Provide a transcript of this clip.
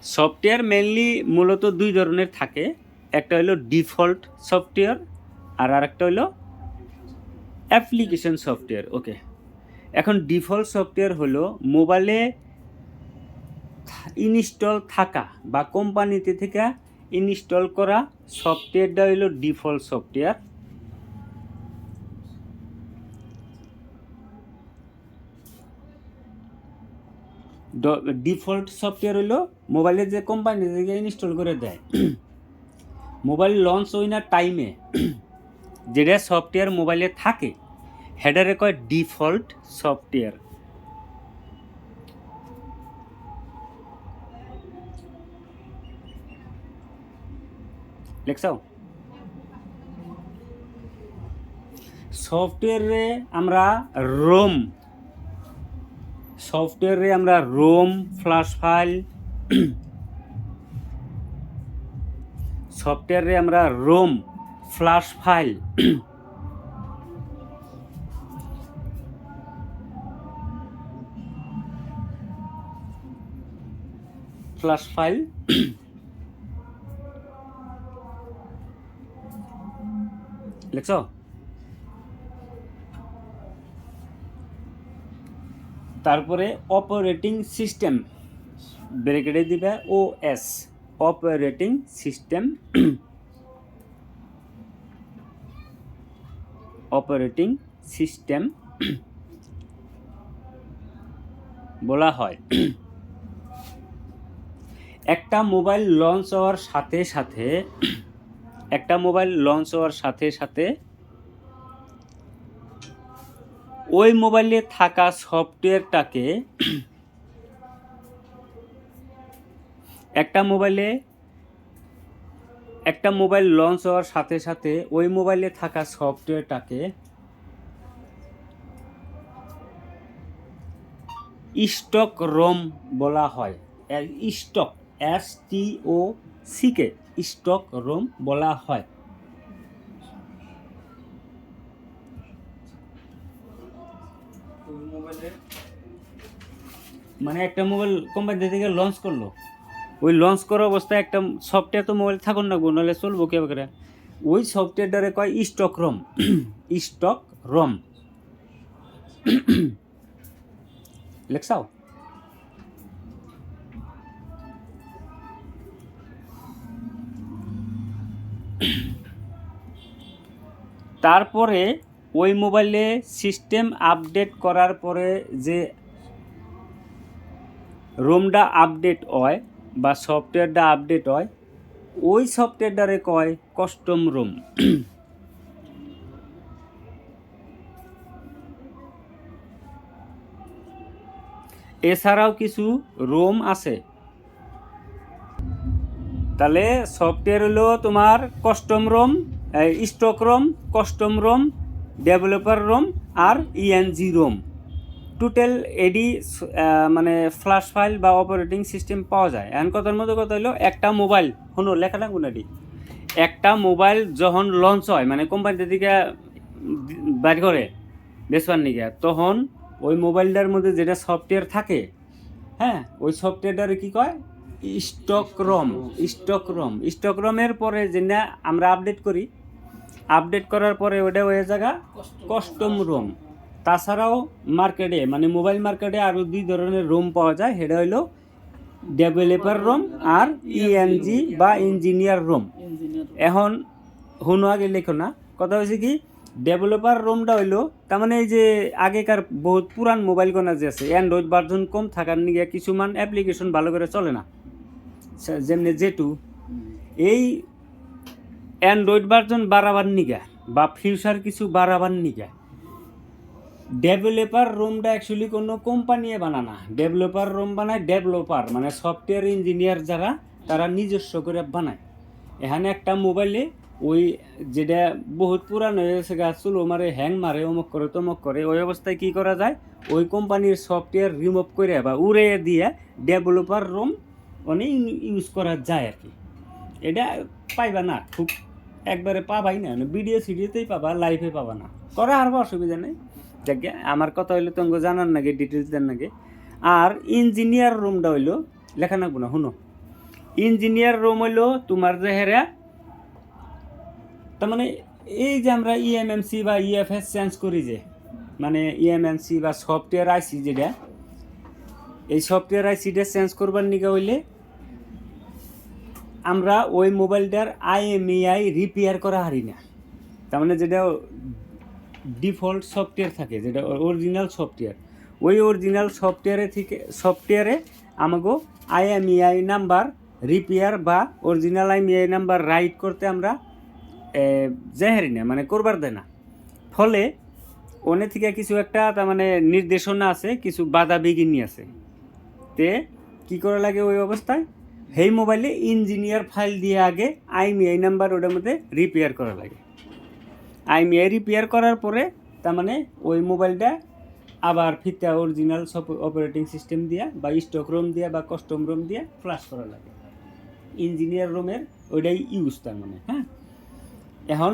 Software mainly মূলত দুই ধরনের থাকে, একটা হলো ডিফল্ট সফটওয়্যার আর আরেকটা হলো অ্যাপ্লিকেশন সফটওয়্যার। ওকে, এখন ডিফল্ট সফটওয়্যার হলো মোবাইলে ইনস্টল থাকা বা কোম্পানিতে থেকে ইনস্টল করা সফটওয়্যারটা হলো ডিফল্ট সফটওয়্যার। ডিফল্ট সফটওয়্যার হলো মোবাইলে যে কোম্পানি থেকে ইনস্টল করে দেয় মোবাইল লঞ্চ হইনার টাইমে যেটা সফটওয়্যার মোবাইলে থাকে হেডারে কয় ডিফল্ট সফটওয়্যার। লেখছাও সফটওয়্যারে আমরা রোম ফ্ল্যাশ ফাইল সফটওয়্যারে আমরা রোম ফ্ল্যাশ ফাইল লিখছ। তারপরে অপারেটিং সিস্টেম ব্রেকেটে দিবে OS অপারেটিং সিস্টেম বলা হয়। একটা মোবাইল লঞ্চ হওয়ার সাথে সাথে ওই মোবাইলে থাকা সফটওয়্যারটাকে একটা মোবাইল লঞ্চ হওয়ার সাথে সাথে ওই মোবাইলে থাকা সফটওয়্যারটাকে স্টক রোম বলা হয়। স্টক STOCK স্টক রোম বলা হয়। মানে একটা মোবাইল কোম্পানি থেকে লঞ্চ করলো, ওই লঞ্চ করা অবস্থায় একটা সফটওয়্যার তো মোবাইল থাকুন না গো, নাহলে চলবো কে করে। ওই সফটওয়্যারটারে কয় স্টক রোম লেখছাও। তারপরে ওই মোবাইলে সিস্টেম আপডেট করার পরে যে রোমটা আপডেট হয় বা সফটওয়্যারটা আপডেট হয় ওই সফটওয়্যারটারে কয় কাস্টম রোম। এছাড়াও কিছু রোম আছে। তাহলে সফটওয়্যার হলো তোমার custom ROM, stock ROM, custom ROM, developer ROM আর ENG রোম। টোটাল এডি মানে ফ্ল্যাশ ফাইল বা অপারেটিং সিস্টেম পাওয়া যায়। এখন কথার মধ্যে কথা হলো একটা মোবাইল হলো লেখা থাকুন এটি, একটা মোবাইল যখন লঞ্চ হয় মানে কোম্পানি থেকে বাইর করে বেচবার নিকে, তখন ওই মোবাইলটার মধ্যে যেটা সফটওয়্যার থাকে, হ্যাঁ, ওই সফটওয়্যারটারে কী কয় স্টক রমের পরে যেটা আমরা আপডেট করার পরে ওটা হয়ে জায়গা কাস্টম রোম। তাছাড়াও মার্কেটে মানে মোবাইল মার্কেটে আরও দুই ধরনের রোম পাওয়া যায়, সেটা হলো ডেভেলপার রোম আর ENG বা ইঞ্জিনিয়ার রোম। এখন হুনো আগে লেখো না, কথা হয়েছে কি ডেভেলপার রোমটা হইলো তার মানে এই যে আগেকার বহুত পুরান মোবাইল গোনা যে আছে অ্যান্ড্রয়েড ভার্জন কম থাকার নিগে কিছুমান অ্যাপ্লিকেশন ভালো করে চলে না, যেমনি যেটু এই অ্যান্ড্রয়েড ভার্জন বাড়াবার নিগা বা ফিউচার কিছু বাড়াবার নিগা ডেভেলপার রোমটা অ্যাকচুয়ালি কোনো কোম্পানি বানানা, ডেভেলপার রোম বানায় ডেভেলপার মানে সফটওয়্যার ইঞ্জিনিয়ার যারা তারা নিজস্ব করে বানায়। এখানে একটা মোবাইলে ওই যেটা বহুত পুরান হয়ে গেছে গা চুলো মারে হ্যাং মারে অমুক করে তমুক করে, ওই অবস্থায় কী করা যায় ওই কোম্পানির সফটওয়্যার রিমুভ করে বা উড়ে দিয়ে ডেভেলপার রোম অনেক ইউজ করা যায় আর কি। এটা পাইবা না, খুব একবারে পাবাই না, ভিডিও সিডিওতেই পাবা, লাইভে পাবা না, করা আর অসুবিধা নেই। দেখে আমার কথা হইলো তোমাকে জানার নাকি ডিটেলস দেন নাকি। আর ইঞ্জিনিয়ার রুমটা হইলো লেখা নাকবো না, শুনো ইঞ্জিনিয়ার রুম হইলো তোমার যে হেরা, তার মানে এই যে আমরা ইএমএমসি বা ইএফএস চেঞ্জ করি যে, মানে ইএমএমসি বা সফটওয়্যার আইসি যেটা, এই সফটওয়্যার আইসিটা চেঞ্জ করবার নিকা হইলে আমরা ওই মোবাইলটার আইএমইআই রিপেয়ার করা হারি না। তার মানে যেটা ডিফল্ট সফটওয়্যার থাকে, যেটা অরিজিনাল সফটওয়্যার, ওই অরিজিনাল সফটওয়্যারে আমাকে আইএমইআই নাম্বার রিপেয়ার বা অরিজিনাল আইএমইআই নাম্বার রাইট করতে আমরা হারি না, মানে করবার দেয় না। ফলে ওনে থেকে কিছু একটা তার মানে নির্দেশনা আছে, কিছু বাধা বিঘিনি আছে। তে কী করা লাগে ওই অবস্থায়, সেই মোবাইলে ইঞ্জিনিয়ার ফাইল দিয়ে আগে আইএমইআই নাম্বার ওটার মধ্যে রিপেয়ার করা লাগে। আইএমইআই রিপেয়ার করার পরে তার মানে ওই মোবাইলটা আবার ফিরতে অরিজিনাল সব অপারেটিং সিস্টেম দিয়া বা স্টক রোম দিয়া বা কাস্টম রোম দিয়া ফ্লাশ করা লাগে। ইঞ্জিনিয়ার রুমের ওইটাই ইউজ তার মানে। হ্যাঁ, এখন